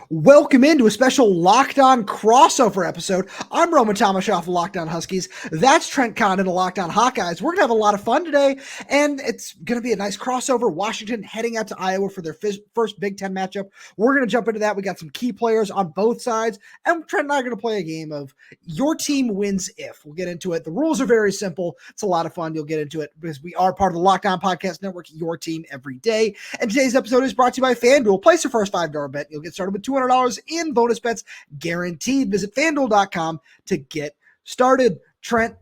Welcome into a special Locked On crossover episode. I'm Roman Tomashoff of Locked On Huskies. That's Trent Condon of Locked On Hawkeyes. We're going to have a lot of fun today, and it's going to be a nice crossover. Washington heading out to Iowa for their first Big Ten matchup. We're going to jump into that. We got some key players on both sides, and Trent and I are going to play a game of your team wins if. We'll get into it. The rules are very simple. It's a lot of fun. You'll get into it because we are part of the Locked On Podcast Network, your team every day. And today's episode is brought to you by FanDuel. Place your first $5 bet. You'll get started with $200 in bonus bets guaranteed. Visit FanDuel.com to get started. Trent,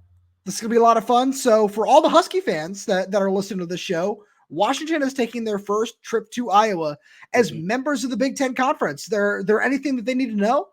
this is going to be a lot of fun. So for all the Husky fans that are listening to the show, Washington is taking their first trip to Iowa as members of the Big Ten Conference. There anything that they need to know?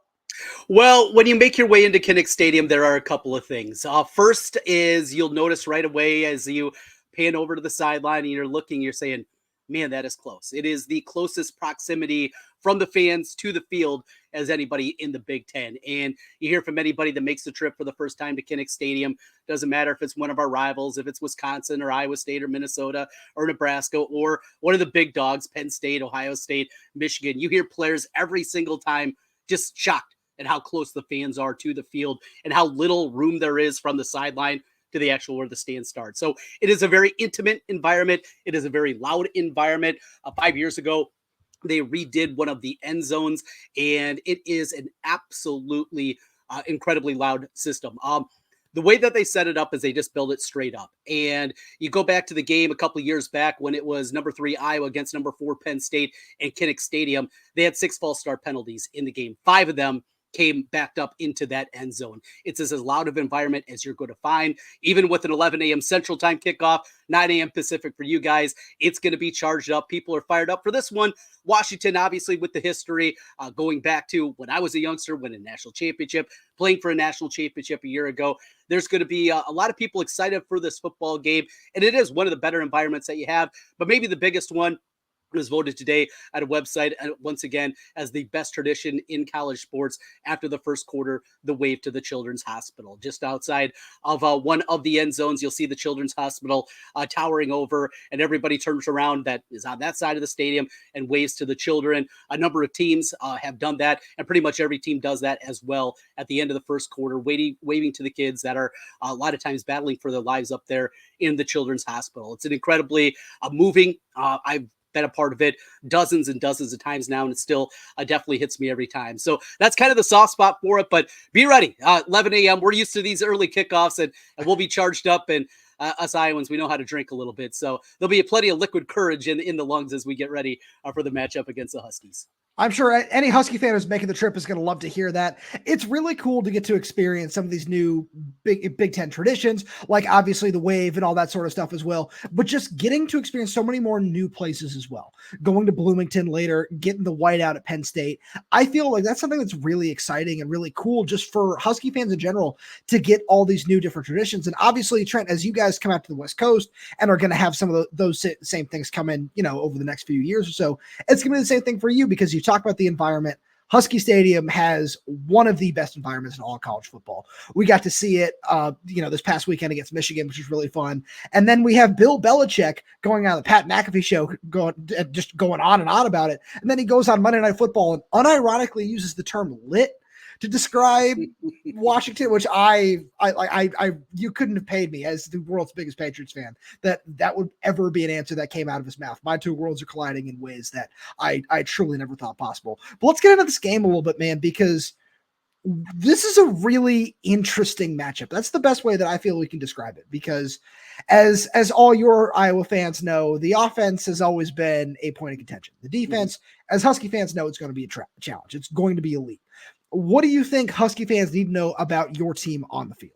Well, when you make your way into Kinnick Stadium, there are a couple of things. First is you'll notice right away as you pan over to the sideline and you're looking, you're saying, man, that is close. It is the closest proximity from the fans to the field as anybody in the Big Ten. And you hear from anybody that makes the trip for the first time to Kinnick Stadium. Doesn't matter if it's one of our rivals, if it's Wisconsin or Iowa State or Minnesota or Nebraska or one of the big dogs, Penn State, Ohio State, Michigan. You hear players every single time just shocked at how close the fans are to the field and how little room there is from the sideline to the actual where the stand starts. So it is a very intimate environment. It is a very loud environment. 5 years ago, they redid one of the end zones, and it is an absolutely incredibly loud system. The way that they set it up is they just build it straight up. And you go back to the game a couple of years back when it was number 3 Iowa against number 4 Penn State in Kinnick Stadium. They had 6 false start penalties in the game. 5 of them came backed up into that end zone. It's as loud of an environment as you're going to find. Even with an 11 a.m. Central Time kickoff, 9 a.m. Pacific for you guys, it's going to be charged up. People are fired up for this one. Washington, obviously, with the history, going back to when I was a youngster, winning a national championship, playing for a national championship a year ago, there's going to be a lot of people excited for this football game, and it is one of the better environments that you have, but maybe the biggest one was voted today at a website, once again, as the best tradition in college sports after the first quarter, the wave to the Children's Hospital. Just outside of one of the end zones, you'll see the Children's Hospital towering over, and everybody turns around that is on that side of the stadium and waves to the children. A number of teams have done that, and pretty much every team does that as well at the end of the first quarter, waving to the kids that are a lot of times battling for their lives up there in the Children's Hospital. It's an incredibly moving, I've been a part of it dozens and dozens of times now, and it still definitely hits me every time. So that's kind of the soft spot for it, but be ready. 11 a.m. We're used to these early kickoffs, and we'll be charged up, and us Iowans, we know how to drink a little bit. So there'll be plenty of liquid courage in the lungs as we get ready for the matchup against the Huskies. I'm sure any Husky fan who's making the trip is going to love to hear that. It's really cool to get to experience some of these new Big Ten traditions, like obviously the wave and all that sort of stuff as well, but just getting to experience so many more new places as well. Going to Bloomington later, getting the whiteout at Penn State. I feel like that's something that's really exciting and really cool just for Husky fans in general to get all these new different traditions. And obviously, Trent, as you guys come out to the West Coast and are going to have some of those same things come in, over the next few years or so, it's going to be the same thing for you because you talk about the environment. Husky Stadium has one of the best environments in all college football. We got to see it, this past weekend against Michigan, which was really fun. And then we have Bill Belichick going on the Pat McAfee show, going on and on about it. And then he goes on Monday Night Football and unironically uses the term lit to describe Washington, which you couldn't have paid me as the world's biggest Patriots fan that would ever be an answer that came out of his mouth. My two worlds are colliding in ways that I truly never thought possible. But let's get into this game a little bit, man, because this is a really interesting matchup. That's the best way that I feel we can describe it, because as all your Iowa fans know, the offense has always been a point of contention. The defense, as Husky fans know, it's going to be a challenge. It's going to be elite. What do you think Husky fans need to know about your team on the field?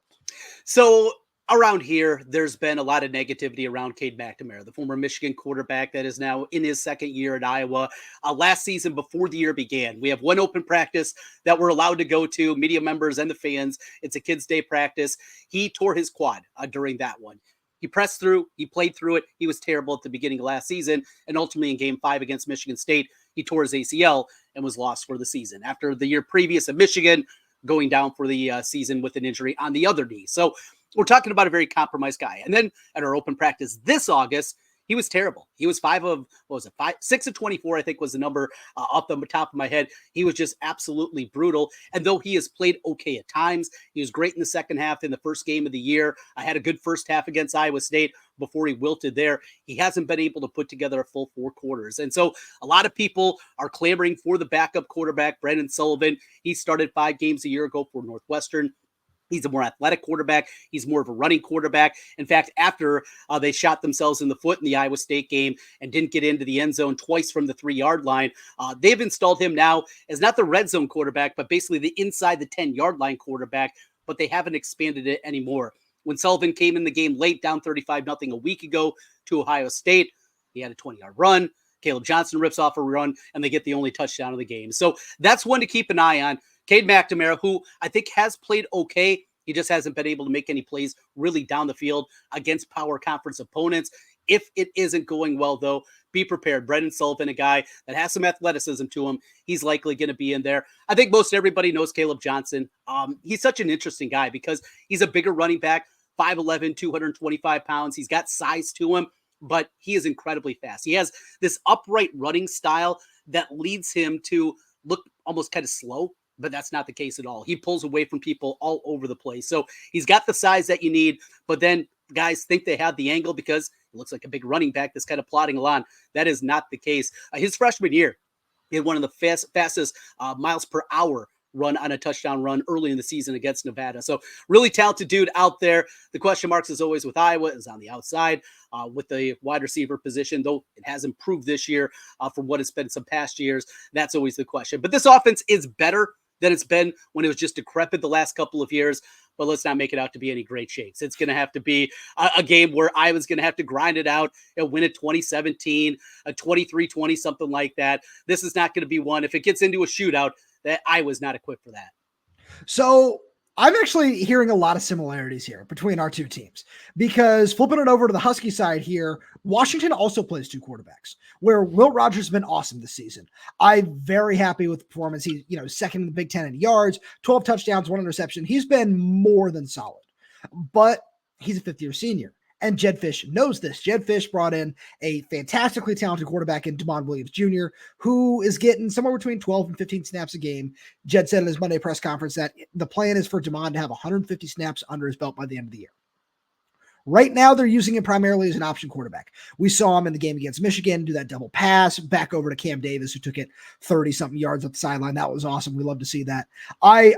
So around here, there's been a lot of negativity around Cade McNamara, the former Michigan quarterback that is now in his second year at Iowa. Last season, before the year began, we have one open practice that we're allowed to go to, media members and the fans. It's a kids' day practice. He tore his quad during that one. He pressed through. He played through it. He was terrible at the beginning of last season. And ultimately in Game 5 against Michigan State, he tore his ACL and was lost for the season. After the year previous at Michigan, going down for the season with an injury on the other knee. So we're talking about a very compromised guy. And then at our open practice this August, He was terrible. He was 6 of 24, I think was the number off the top of my head. He was just absolutely brutal. And though he has played okay at times, he was great in the second half in the first game of the year. I had a good first half against Iowa State before he wilted there. He hasn't been able to put together a full 4 quarters. And so a lot of people are clamoring for the backup quarterback, Brendan Sullivan. He started 5 games a year ago for Northwestern. He's a more athletic quarterback. He's more of a running quarterback. In fact, after they shot themselves in the foot in the Iowa State game and didn't get into the end zone twice from the 3-yard line, they've installed him now as not the red zone quarterback, but basically the inside the 10-yard line quarterback, but they haven't expanded it anymore. When Sullivan came in the game late, down 35-0 a week ago to Ohio State, he had a 20-yard run. Caleb Johnson rips off a run, and they get the only touchdown of the game. So that's one to keep an eye on. Cade McNamara, who I think has played okay. He just hasn't been able to make any plays really down the field against power conference opponents. If it isn't going well, though, be prepared. Brendan Sullivan, a guy that has some athleticism to him, he's likely going to be in there. I think most everybody knows Caleb Johnson. He's such an interesting guy because he's a bigger running back, 5'11", 225 pounds. He's got size to him, but he is incredibly fast. He has this upright running style that leads him to look almost kind of slow, but that's not the case at all. He pulls away from people all over the place. So he's got the size that you need, but then guys think they have the angle because it looks like a big running back that's kind of plodding along. That is not the case. His freshman year, he had one of the fastest miles per hour run on a touchdown run early in the season against Nevada. So really talented dude out there. The question marks, as always, with Iowa is on the outside with the wide receiver position, though it has improved this year from what it's been some past years. That's always the question. But this offense is better than it's been when it was just decrepit the last couple of years. But let's not make it out to be any great shakes. It's going to have to be a game where Iowa's going to have to grind it out and win it 2017, a 23-20, something like that. This is not going to be one. If it gets into a shootout, that Iowa's not equipped for that. So I'm actually hearing a lot of similarities here between our two teams because flipping it over to the Husky side here, Washington also plays 2 quarterbacks where Will Rogers has been awesome this season. I'm very happy with the performance. He's, second in the Big Ten in yards, 12 touchdowns, 1 interception. He's been more than solid, but he's a 5th-year senior. And Jedd Fisch knows this. Jedd Fisch brought in a fantastically talented quarterback in Demond Williams Jr., who is getting somewhere between 12 and 15 snaps a game. Jedd said in his Monday press conference that the plan is for Demond to have 150 snaps under his belt by the end of the year. Right now, they're using him primarily as an option quarterback. We saw him in the game against Michigan do that double pass back over to Cam Davis, who took it 30-something yards up the sideline. That was awesome. We love to see that. I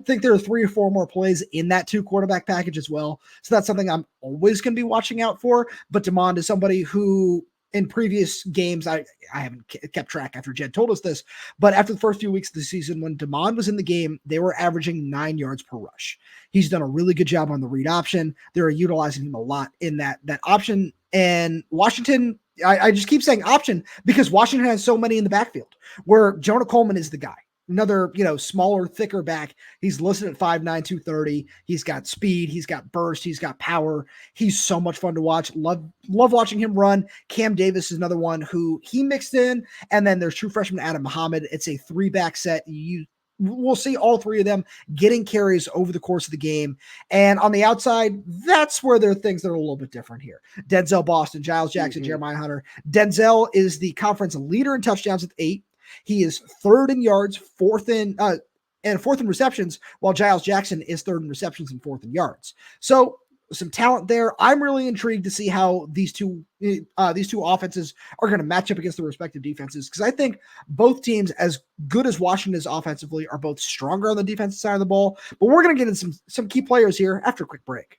think there are 3 or 4 more plays in that 2 quarterback package as well. So that's something I'm always going to be watching out for. But Demond is somebody who, in previous games, I haven't kept track after Jedd told us this, but after the first few weeks of the season, when Demond was in the game, they were averaging 9 yards per rush. He's done a really good job on the read option. They're utilizing him a lot in that option. And Washington, I just keep saying option because Washington has so many in the backfield where Jonah Coleman is the guy. Another, smaller, thicker back. He's listed at 5'9", 230. He's got speed. He's got burst. He's got power. He's so much fun to watch. Love watching him run. Cam Davis is another one who he mixed in. And then there's true freshman Adam Muhammad. It's a 3-back set. We'll see all 3 of them getting carries over the course of the game. And on the outside, that's where there are things that are a little bit different here. Denzel Boston, Giles Jackson, Jeremiah Hunter. Denzel is the conference leader in touchdowns with 8. He is 3rd in yards, 4th in receptions, while Giles Jackson is 3rd in receptions and 4th in yards. So some talent there. I'm really intrigued to see how these two offenses are going to match up against their respective defenses, because I think both teams, as good as Washington is offensively, are both stronger on the defensive side of the ball. But we're going to get into some key players here after a quick break,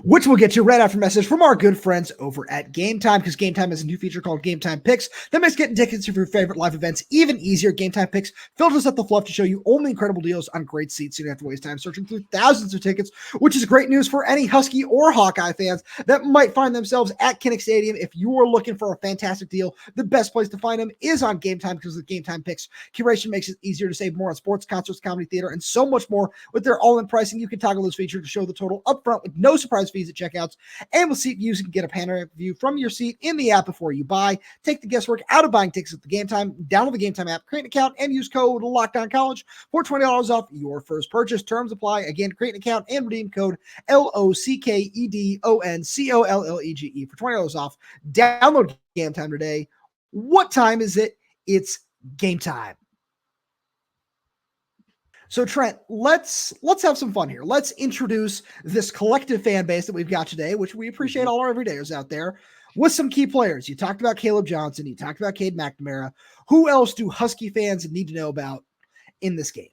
which we'll get to right after a message from our good friends over at Game Time, because Game Time has a new feature called Game Time Picks that makes getting tickets to your favorite live events even easier. Game Time Picks filters up the fluff to show you only incredible deals on great seats, so you don't have to waste time searching through thousands of tickets, which is great news for any Husky or Hawkeye fans that might find themselves at Kinnick Stadium. If you are looking for a fantastic deal, the best place to find them is on Game Time, because with Game Time Picks, curation makes it easier to save more on sports, concerts, comedy, theater, and so much more. With their all-in pricing, you can toggle this feature to show the total upfront with no surprise surprise fees at checkouts. And with seat views, you can get a panoramic view from your seat in the app before you buy. Take the guesswork out of buying tickets at the Game Time. Download the Game Time app, create an account, and use code LOCKDOWNCollege for $20 off your first purchase. Terms apply. Again, create an account and redeem code LOCKEDONCOLLEGE for $20 off. Download Game Time today. What time is it? It's game time. So Trent, let's have some fun here. Let's introduce this collective fan base that we've got today, which we appreciate all our everydayers out there, with some key players. You talked about Kaleb Johnson. You talked about Cade McNamara. Who else do Husky fans need to know about in this game?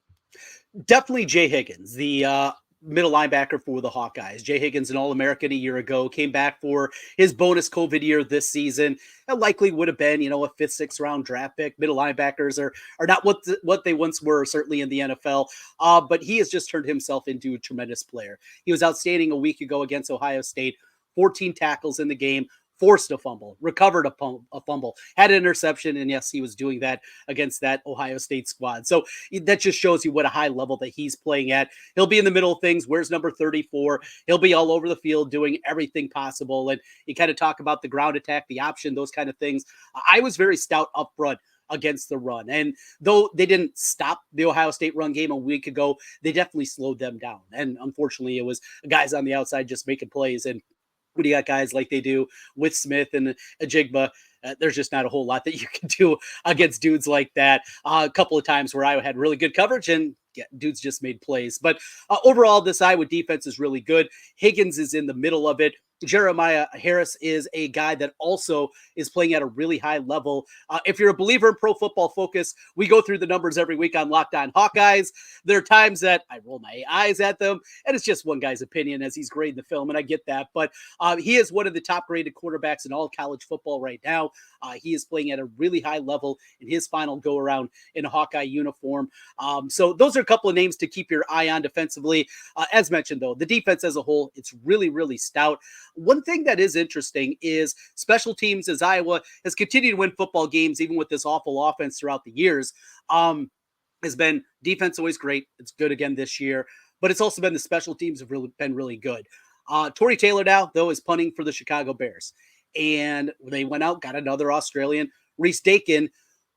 Definitely Jay Higgins, the middle linebacker for the Hawkeyes. Jay Higgins, an All-American a year ago, came back for his bonus COVID year this season. That likely would have been, a 5th, 6th round draft pick. Middle linebackers are not what they once were, certainly in the NFL. But he has just turned himself into a tremendous player. He was outstanding a week ago against Ohio State. 14 tackles in the game. Forced a fumble, recovered a fumble, had an interception, and yes, he was doing that against that Ohio State squad. So that just shows you what a high level that he's playing at. He'll be in the middle of things. Where's number 34? He'll be all over the field doing everything possible. And you kind of talk about the ground attack, the option, those kind of things. I was very stout up front against the run. And though they didn't stop the Ohio State run game a week ago, they definitely slowed them down. And unfortunately, it was guys on the outside just making plays. And when you got guys like they do with Smith and Ajigba, there's just not a whole lot that you can do against dudes like that. A couple of times where I had really good coverage and dudes just made plays. But overall, this Iowa defense is really good. Higgins is in the middle of it. Jeremiah Harris is a guy that also is playing at a really high level. If you're a believer in Pro Football Focus, we go through the numbers every week on Locked On Hawkeyes. There are times that I roll my eyes at them, and it's just one guy's opinion as he's grading the film, and I get that. But he is one of the top-rated quarterbacks in all college football right now. He is playing at a really high level in his final go-around in a Hawkeye uniform. So those are a couple of names to keep your eye on defensively. As mentioned, though, the defense as a whole, it's really, really stout. One thing that is interesting is special teams, as Iowa has continued to win football games, even with this awful offense throughout the years, has been defense always great. It's good again this year, but it's also been the special teams have really been really good. Tory Taylor now, though, is punting for the Chicago Bears. And they went out, got another Australian, Reese Dakin,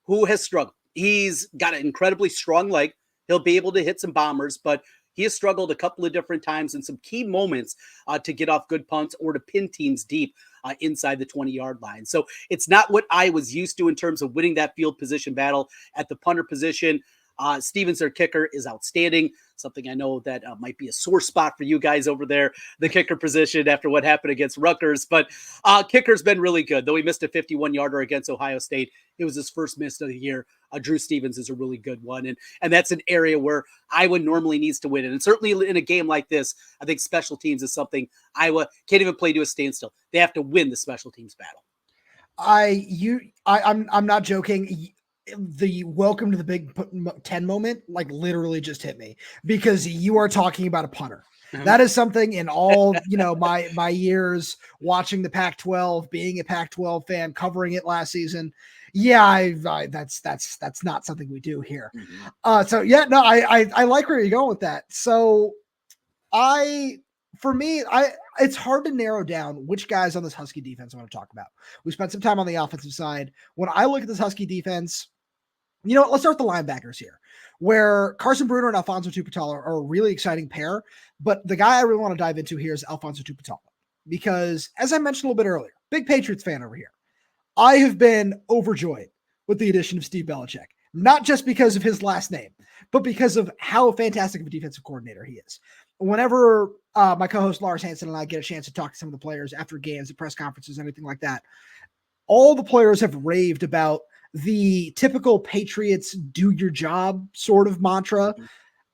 who has struggled. He's got an incredibly strong leg. He'll be able to hit some bombers, but he has struggled a couple of different times in some key moments to get off good punts or to pin teams deep inside the 20-yard line. So it's not what I was used to in terms of winning that field position battle at the punter position. Stevens, their kicker, is outstanding. Something I know that might be a sore spot for you guys over there, the kicker position after what happened against Rutgers. But kicker's been really good. Though he missed a 51-yarder against Ohio State, it was his first miss of the year. Drew Stevens is a really good one. And that's an area where Iowa normally needs to win. And certainly in a game like this, I think special teams is something Iowa can't even play to a standstill. They have to win the special teams battle. I'm not joking. The welcome to the Big Ten moment, like, literally just hit me, because you are talking about a punter. That is something in all, my years watching the Pac-12, being a Pac-12 fan, covering it last season. Yeah, that's not something we do here. Mm-hmm. I like where you're going with that. So it's hard to narrow down which guys on this Husky defense I want to talk about. We spent some time on the offensive side. When I look at this Husky defense, let's start with the linebackers here, where Carson Bruner and Alphonzo Tuputala are a really exciting pair. But the guy I really want to dive into here is Alphonzo Tuputala, because as I mentioned a little bit earlier, big Patriots fan over here. I have been overjoyed with the addition of Steve Belichick, not just because of his last name, but because of how fantastic of a defensive coordinator he is. Whenever my co-host Lars Hansen and I get a chance to talk to some of the players after games, at press conferences, anything like that, all the players have raved about the typical Patriots do your job sort of mantra. Mm-hmm.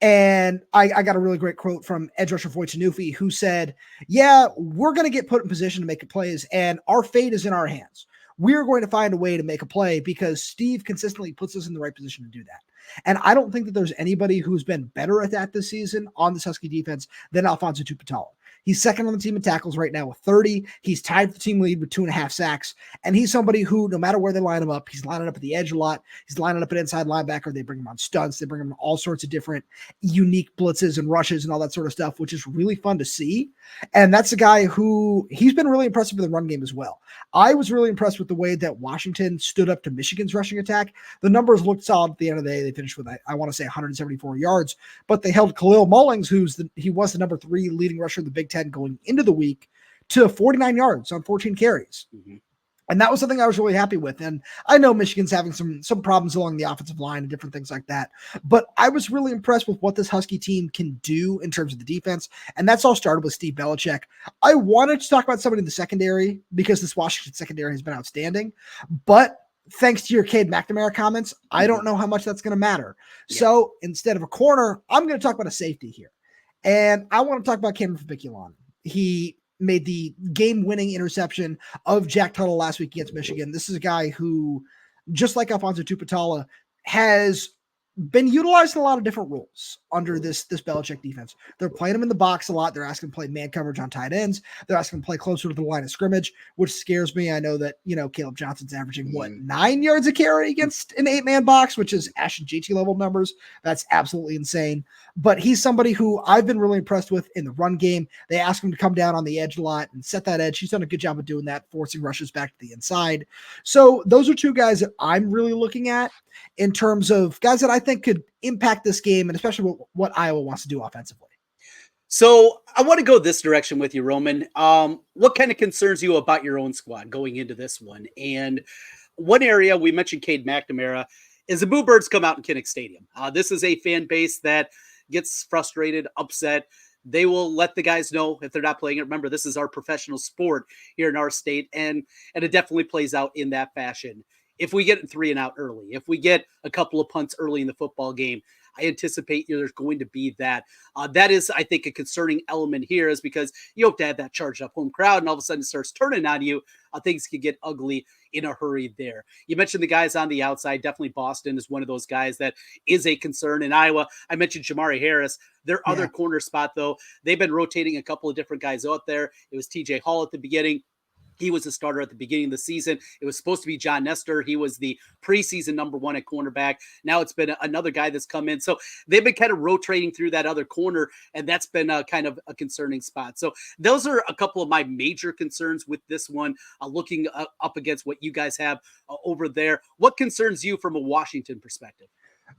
And I got a really great quote from edge rusher Voit Tanufi, who said, yeah, we're going to get put in position to make plays, and our fate is in our hands. We're going to find a way to make a play because Steve consistently puts us in the right position to do that. And I don't think that there's anybody who's been better at that this season on this Husky defense than Alphonzo Tuputala. He's second on the team in tackles right now with 30. He's tied for the team lead with 2.5 sacks. And he's somebody who, no matter where they line him up, he's lining up at the edge a lot. He's lining up at inside linebacker. They bring him on stunts. They bring him on all sorts of different unique blitzes and rushes and all that sort of stuff, which is really fun to see. And that's a guy who he's been really impressive in the run game as well. I was really impressed with the way that Washington stood up to Michigan's rushing attack. The numbers looked solid at the end of the day. They finished with, I want to say, 174 yards, but they held Khalil Mullings, he was the number 3 leading rusher in the Big Ten going into the week, to 49 yards on 14 carries. Mm-hmm. And that was something I was really happy with. And I know Michigan's having some problems along the offensive line and different things like that. But I was really impressed with what this Husky team can do in terms of the defense. And that's all started with Steve Belichick. I wanted to talk about somebody in the secondary because this Washington secondary has been outstanding. But thanks to your Cade McNamara comments, I don't know how much that's going to matter. Yeah. So instead of a corner, I'm going to talk about a safety here. And I want to talk about Cameron Fabiculon. He made the game-winning interception of Jack Tuttle last week against Michigan. This is a guy who, just like Alphonzo Tuputala, has been utilized in a lot of different roles under this Belichick defense. They're playing him in the box a lot. They're asking him to play man coverage on tight ends. They're asking him to play closer to the line of scrimmage, which scares me. I know that, Kaleb Johnson's averaging 9 yards a carry against an 8-man box, which is Ashton GT level numbers. That's absolutely insane. But he's somebody who I've been really impressed with in the run game. They ask him to come down on the edge a lot and set that edge. He's done a good job of doing that, forcing rushes back to the inside. So those are two guys that I'm really looking at in terms of guys that I think could impact this game, and especially what Iowa wants to do offensively. So I want to go this direction with you, Roman. What kind of concerns you about your own squad going into this one? And one area we mentioned Cade McNamara is the Boo Birds come out in Kinnick Stadium. This is a fan base that gets frustrated, upset. They will let the guys know if they're not playing it. Remember, this is our professional sport here in our state, and it definitely plays out in that fashion. If we get 3 and out early, if we get a couple of punts early in the football game, I anticipate there's going to be that. That is, I think, a concerning element here, is because you hope to have that charged up home crowd, and all of a sudden it starts turning on you. Things can get ugly in a hurry there. You mentioned the guys on the outside. Definitely Boston is one of those guys that is a concern. In Iowa, I mentioned Jamari Harris. Their other corner spot, though, they've been rotating a couple of different guys out there. It was TJ Hall at the beginning. He was a starter at the beginning of the season. It was supposed to be John Nestor. He was the preseason number 1 at cornerback. Now it's been another guy that's come in. So they've been kind of rotating through that other corner, and that's been kind of a concerning spot. So those are a couple of my major concerns with this one, looking up against what you guys have over there. What concerns you from a Washington perspective?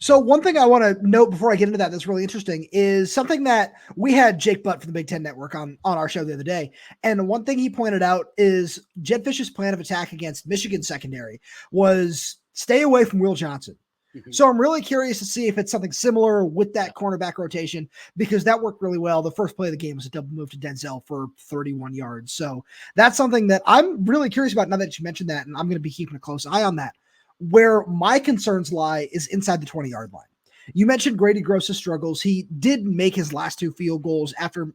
So one thing I want to note before I get into that's really interesting is something that we had Jake Butt from the Big Ten Network on our show the other day. And one thing he pointed out is Jedd Fisch's plan of attack against Michigan secondary was stay away from Will Johnson. Mm-hmm. So I'm really curious to see if it's something similar with that cornerback rotation, because that worked really well. The first play of the game was a double move to Denzel for 31 yards. So that's something that I'm really curious about now that you mentioned that, and I'm going to be keeping a close eye on that. Where my concerns lie is inside the 20-yard line. You mentioned Grady Gross's struggles. He did make his last 2 field goals after,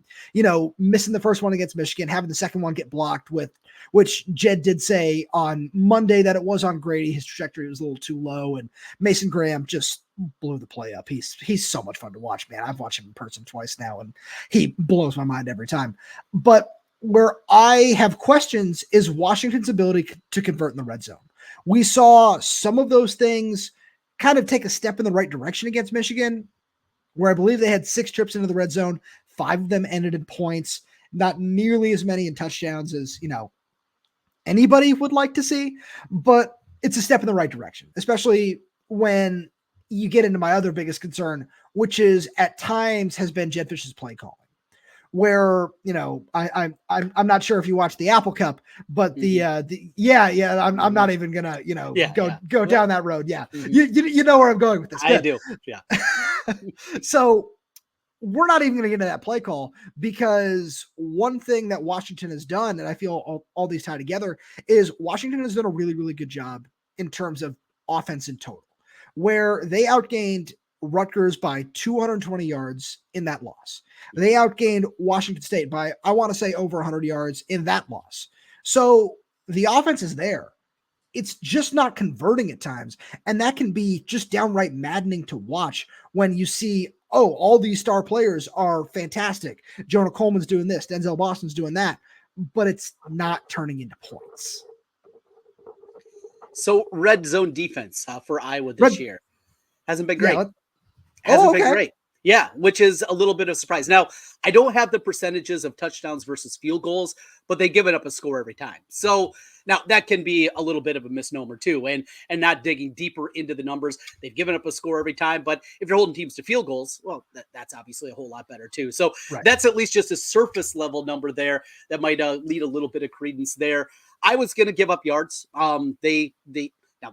missing the first one against Michigan, having the second one get blocked with, which Jedd did say on Monday that it was on Grady. His trajectory was a little too low, and Mason Graham just blew the play up. He's so much fun to watch, man. I've watched him in person twice now, and he blows my mind every time. But where I have questions is Washington's ability to convert in the red zone. We saw some of those things kind of take a step in the right direction against Michigan, where I believe they had 6 trips into the red zone. 5 of them ended in points, not nearly as many in touchdowns as, anybody would like to see, but it's a step in the right direction, especially when you get into my other biggest concern, which is at times has been Jedd Fisch's play calling. Where, I'm not sure if you watch the Apple Cup, but I'm not even gonna, go down that road. Yeah. Mm-hmm. You know where I'm going with this. I do. Yeah. So we're not even going to get into that play call, because one thing that Washington has done, and I feel all these tie together, is Washington has done a really, really good job in terms of offense in total, where they outgained Rutgers by 220 yards in that loss. They outgained Washington State by, I want to say, over 100 yards in that loss. So the offense is there. It's just not converting at times. And that can be just downright maddening to watch when you see oh, all these star players are fantastic. Jonah Coleman's doing this, Denzel Boston's doing that, but it's not turning into points. So red zone defense for Iowa this year hasn't been great. Yeah, hasn't been great. Yeah, which is a little bit of a surprise. Now, I don't have the percentages of touchdowns versus field goals, but they give it up a score every time. So now that can be a little bit of a misnomer too, and not digging deeper into the numbers. They've given up a score every time, but if you're holding teams to field goals, well, that's obviously a whole lot better too. So that's at least just a surface level number there that might lead a little bit of credence there. I was going to give up yards. They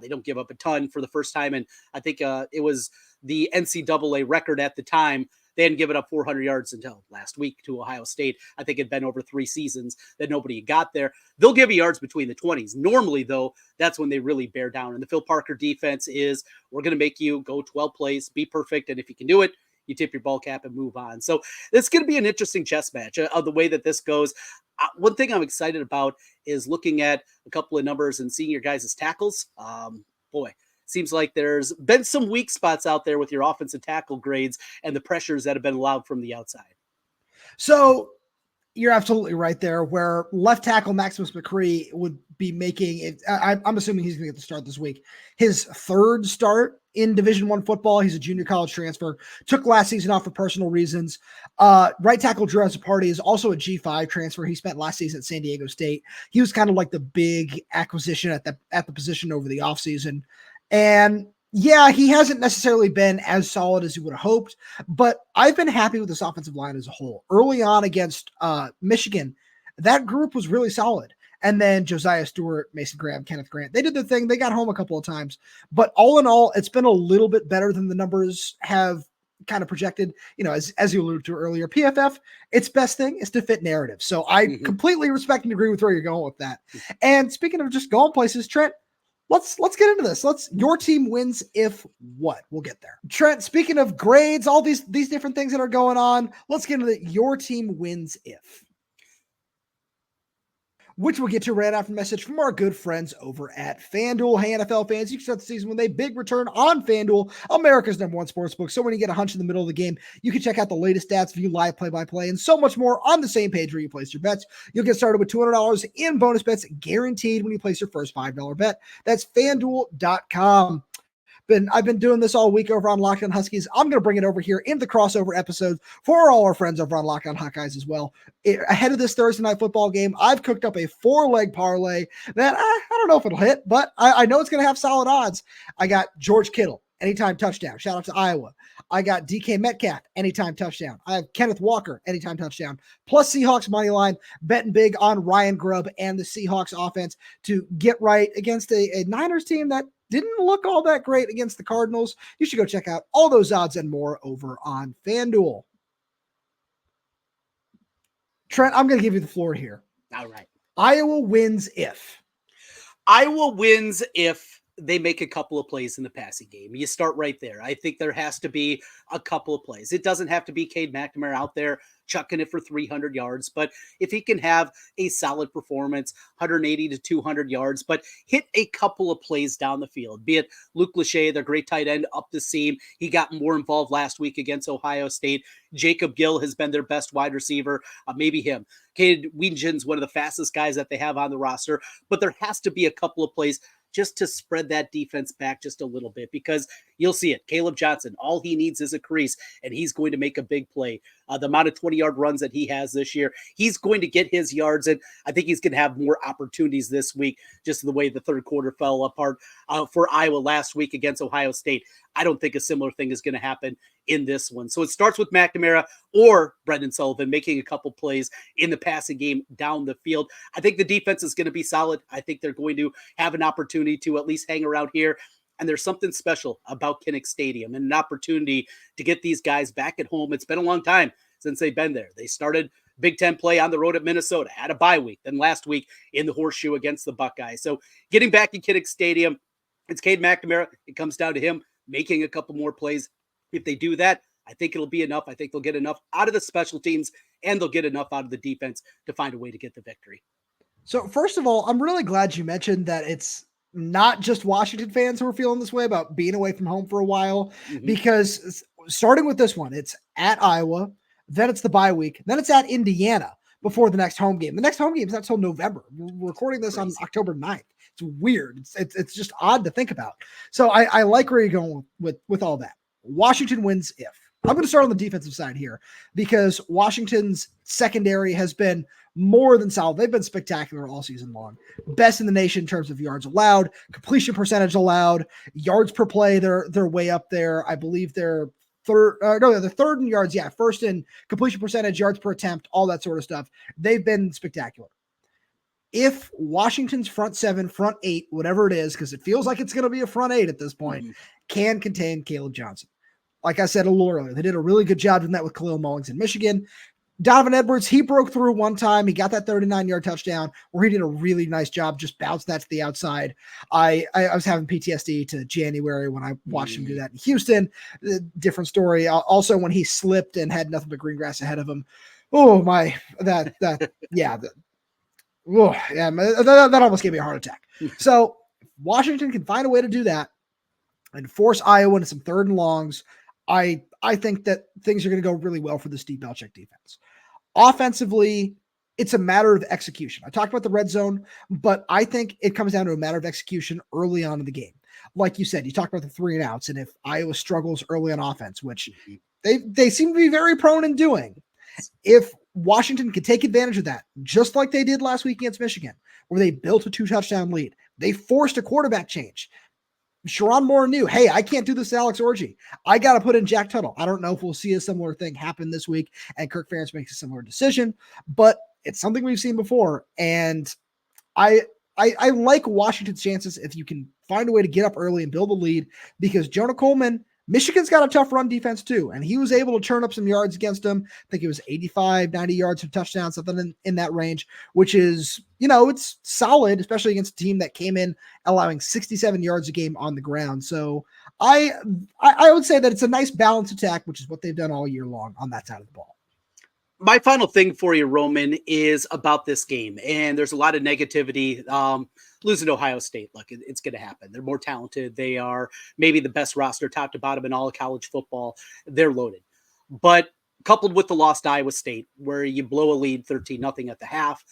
don't give up a ton for the first time, and I think it was the NCAA record at the time. They hadn't given up 400 yards until last week to Ohio State. I think it'd been over 3 seasons that nobody got there. They'll give you yards between the 20s. Normally, though, that's when they really bear down. And the Phil Parker defense is, we're going to make you go 12 plays, be perfect, and if you can do it, you tip your ball cap and move on. So it's going to be an interesting chess match of the way that this goes. One thing I'm excited about is looking at a couple of numbers and seeing your guys' tackles. Seems like there's been some weak spots out there with your offensive tackle grades and the pressures that have been allowed from the outside. So you're absolutely right there, where left tackle Maximus McCree would be making it. I'm assuming he's going to get the start this week. His third start in Division I football. He's a junior college transfer. Took last season off for personal reasons. Right tackle Drew Azzopardi is also a G5 transfer. He spent last season at San Diego State. He was kind of like the big acquisition at the position over the offseason. And yeah, he hasn't necessarily been as solid as you would have hoped, but I've been happy with this offensive line as a whole. Early on against Michigan, that group was really solid. And then Josiah Stewart, Mason Graham, Kenneth Grant, they did their thing. They got home a couple of times. But all in all, it's been a little bit better than the numbers have kind of projected. You know, as you alluded to earlier, PFF, its best thing is to fit narrative. So I completely respect and agree with where you're going with that. And speaking of just going places, Trent, Let's get into this. Your team wins if what? We'll get there. Trent, speaking of grades, all these different things that are going on, let's get into your team wins if. Which we'll get to right after a message from our good friends over at FanDuel. Hey, NFL fans, you can start the season with a big return on FanDuel, America's #1 sportsbook. So when you get a hunch in the middle of the game, you can check out the latest stats, view live play-by-play, and so much more on the same page where you place your bets. You'll get started with $200 in bonus bets guaranteed when you place your first $5 bet. That's FanDuel.com. I've been doing this all week over on Locked On Huskies. I'm going to bring it over here in the crossover episode for all our friends over on Locked On Hawkeyes as well. Ahead of this Thursday night football game, I've cooked up a 4-leg parlay that I don't know if it'll hit, but I know it's going to have solid odds. I got George Kittle, anytime touchdown. Shout out to Iowa. I got DK Metcalf, anytime touchdown. I have Kenneth Walker, anytime touchdown. Plus Seahawks money line, betting big on Ryan Grubb and the Seahawks offense to get right against a Niners team that didn't look all that great against the Cardinals. You should go check out all those odds and more over on FanDuel. Trent, I'm going to give you the floor here. All right. Iowa wins if. Iowa wins if they make a couple of plays in the passing game. You start right there. I think there has to be a couple of plays. It doesn't have to be Cade McNamara out there chucking it for 300 yards, but if he can have a solid performance, 180 to 200 yards, but hit a couple of plays down the field, be it Luke Lachey, their great tight end up the seam. He got more involved last week against Ohio State. Jacob Gill has been their best wide receiver. Maybe him. Cade Weegin's one of the fastest guys that they have on the roster, but there has to be a couple of plays just to spread that defense back just a little bit, because you'll see it. Caleb Johnson, all he needs is a crease, and he's going to make a big play. The amount of 20-yard runs that he has this year, he's going to get his yards, and I think he's going to have more opportunities this week, just the way the third quarter fell apart for Iowa last week against Ohio State. I don't think a similar thing is going to happen in this one. So it starts with McNamara or Brendan Sullivan making a couple plays in the passing game down the field. I think the defense is going to be solid. I think they're going to have an opportunity to at least hang around here. And there's something special about Kinnick Stadium and an opportunity to get these guys back at home. It's been a long time since they've been there. They started Big Ten play on the road at Minnesota, had a bye week, then last week in the Horseshoe against the Buckeyes. So getting back in Kinnick Stadium, it's Cade McNamara. It comes down to him making a couple more plays. If they do that, I think it'll be enough. I think they'll get enough out of the special teams, and they'll get enough out of the defense to find a way to get the victory. So first of all, I'm really glad you mentioned that it's not just Washington fans who are feeling this way about being away from home for a while, because starting with this one, it's at Iowa, then it's the bye week, then it's at Indiana before the next home game. The next home game is not until November. We're recording this on October 9th. It's weird. It's just odd to think about. So I like where you're going with all that. Washington wins if. I'm going to start on the defensive side here because Washington's secondary has been more than solid. They've been spectacular all season long. Best in the nation in terms of yards allowed, completion percentage allowed, yards per play. They're way up there. I believe they're they're third in yards. Yeah, first in completion percentage, yards per attempt, all that sort of stuff. They've been spectacular. If Washington's front seven, front eight, whatever it is, because it feels like it's going to be a front eight at this point, can contain Kaleb Johnson. Like I said a little earlier, they did a really good job doing that with Khalil Mullings in Michigan. Donovan Edwards, he broke through one time. He got that 39-yard touchdown where he did a really nice job just bouncing that to the outside. I was having PTSD to January when I watched him do that in Houston. Different story. Also, when he slipped and had nothing but green grass ahead of him. Oh, my. That almost gave me a heart attack. So Washington can find a way to do that and force Iowa into some third and longs. I think that things are going to go really well for the Steve Belichick defense. Offensively, it's a matter of execution. I talked about the red zone, but I think it comes down to a matter of execution early on in the game. Like you said, you talked about the 3 and outs, and if Iowa struggles early on offense, which they seem to be very prone in doing, if Washington can take advantage of that, just like they did last week against Michigan, where they built a 2-touchdown lead, they forced a quarterback change. Sherrone Moore knew, hey, I can't do this to Alex Orji. I got to put in Jack Tuttle. I don't know if we'll see a similar thing happen this week and Kirk Ferentz makes a similar decision, but it's something we've seen before. And I like Washington's chances if you can find a way to get up early and build a lead, because Jonah Coleman, Michigan's got a tough run defense too, and he was able to turn up some yards against them. I think it was 85, 90 yards of touchdown, something in that range, which is, it's solid, especially against a team that came in allowing 67 yards a game on the ground. So I would say that it's a nice balanced attack, which is what they've done all year long on that side of the ball. My final thing for you, Roman, is about this game. And there's a lot of negativity. Losing to Ohio State, look, it's going to happen. They're more talented. They are maybe the best roster, top to bottom in all of college football. They're loaded. But coupled with the loss to Iowa State, where you blow a lead 13-0 at the half,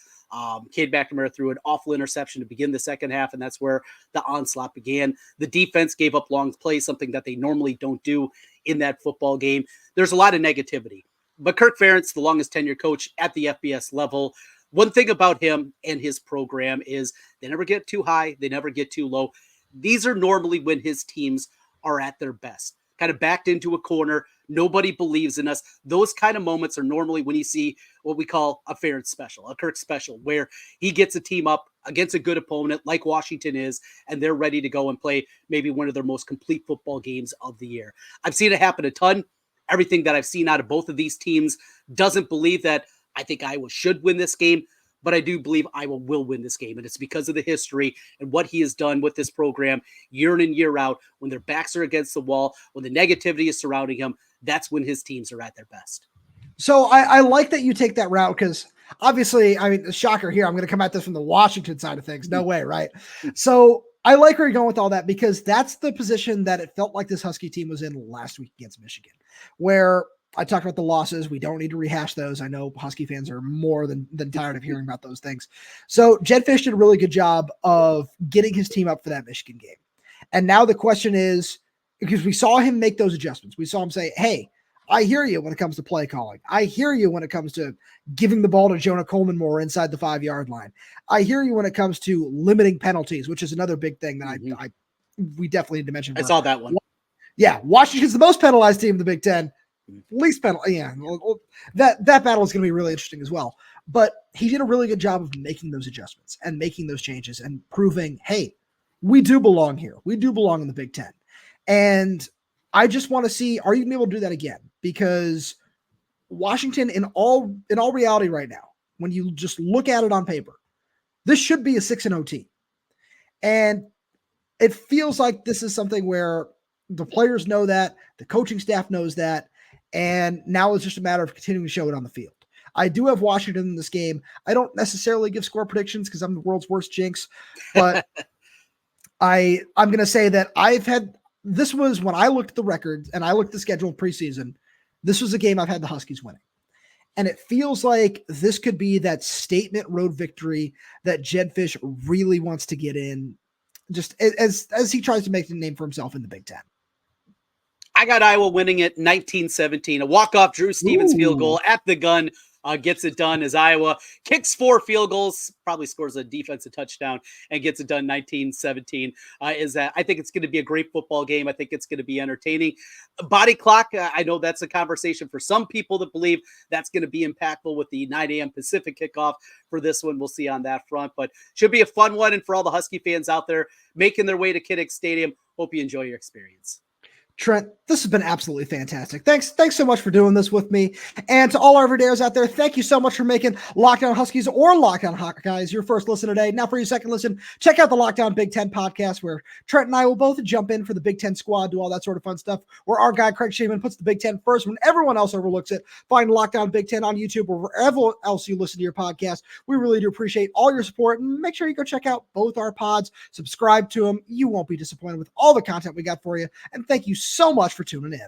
Cade McNamara threw an awful interception to begin the second half, and that's where the onslaught began. The defense gave up long plays, something that they normally don't do in that football game. There's a lot of negativity. But Kirk Ferentz, the longest tenured coach at the FBS level, one thing about him and his program is they never get too high. They never get too low. These are normally when his teams are at their best, kind of backed into a corner. Nobody believes in us. Those kind of moments are normally when you see what we call a Ferentz special, a Kirk special, where he gets a team up against a good opponent like Washington is, and they're ready to go and play maybe one of their most complete football games of the year. I've seen it happen a ton. Everything that I've seen out of both of these teams doesn't believe that I think Iowa should win this game, but I do believe Iowa will win this game. And it's because of the history and what he has done with this program year in and year out. When their backs are against the wall, when the negativity is surrounding him, that's when his teams are at their best. So I like that you take that route, because obviously, the shocker here, I'm going to come at this from the Washington side of things. No way, right? So I like where you're going with all that, because that's the position that it felt like this Husky team was in last week against Michigan, where I talked about the losses. We don't need to rehash those. I know Husky fans are more than tired of hearing about those things. So Jedd Fisch did a really good job of getting his team up for that Michigan game. And now the question is, because we saw him make those adjustments, we saw him say, hey, I hear you when it comes to play calling. I hear you when it comes to giving the ball to Jonah Coleman more inside the 5-yard line. I hear you when it comes to limiting penalties, which is another big thing that we definitely need to mention. I saw that one. Yeah, Washington's the most penalized team in the Big Ten. Least penalty. Yeah, that battle is going to be really interesting as well. But he did a really good job of making those adjustments and making those changes and proving, hey, we do belong here. We do belong in the Big Ten. And I just want to see, are you going to be able to do that again? Because Washington, in all reality right now, when you just look at it on paper, this should be a 6-0 team. And it feels like this is something where the players know that, the coaching staff knows that, and now it's just a matter of continuing to show it on the field. I do have Washington in this game. I don't necessarily give score predictions because I'm the world's worst jinx, but I'm going to say that I've had this was when I looked at the records and I looked at the schedule preseason. This was a game I've had the Huskies winning. And it feels like this could be that statement road victory that Jedd Fisch really wants to get in, just as he tries to make a name for himself in the Big Ten. I got Iowa winning it 19-17. A walk-off Drew Stevens field goal at the gun gets it done as Iowa kicks 4 field goals, probably scores a defensive touchdown, and gets it done 19-17. I think it's going to be a great football game. I think it's going to be entertaining. Body clock, I know that's a conversation for some people that believe that's going to be impactful with the 9 a.m. Pacific kickoff for this one. We'll see on that front, but should be a fun one. And for all the Husky fans out there making their way to Kinnick Stadium, hope you enjoy your experience. Trent, this has been absolutely fantastic. Thanks so much for doing this with me. And to all our everydayers out there, thank you so much for making Locked On Huskies or Locked On Hawkeyes your first listen today. Now for your second listen, check out the Locked On Big Ten podcast, where Trent and I will both jump in for the Big Ten squad, do all that sort of fun stuff, where our guy Craig Shaman puts the Big Ten first when everyone else overlooks it. Find Locked On Big Ten on YouTube or wherever else you listen to your podcast. We really do appreciate all your support, and make sure you go check out both our pods, subscribe to them. You won't be disappointed with all the content we got for you. And thank you so much for tuning in.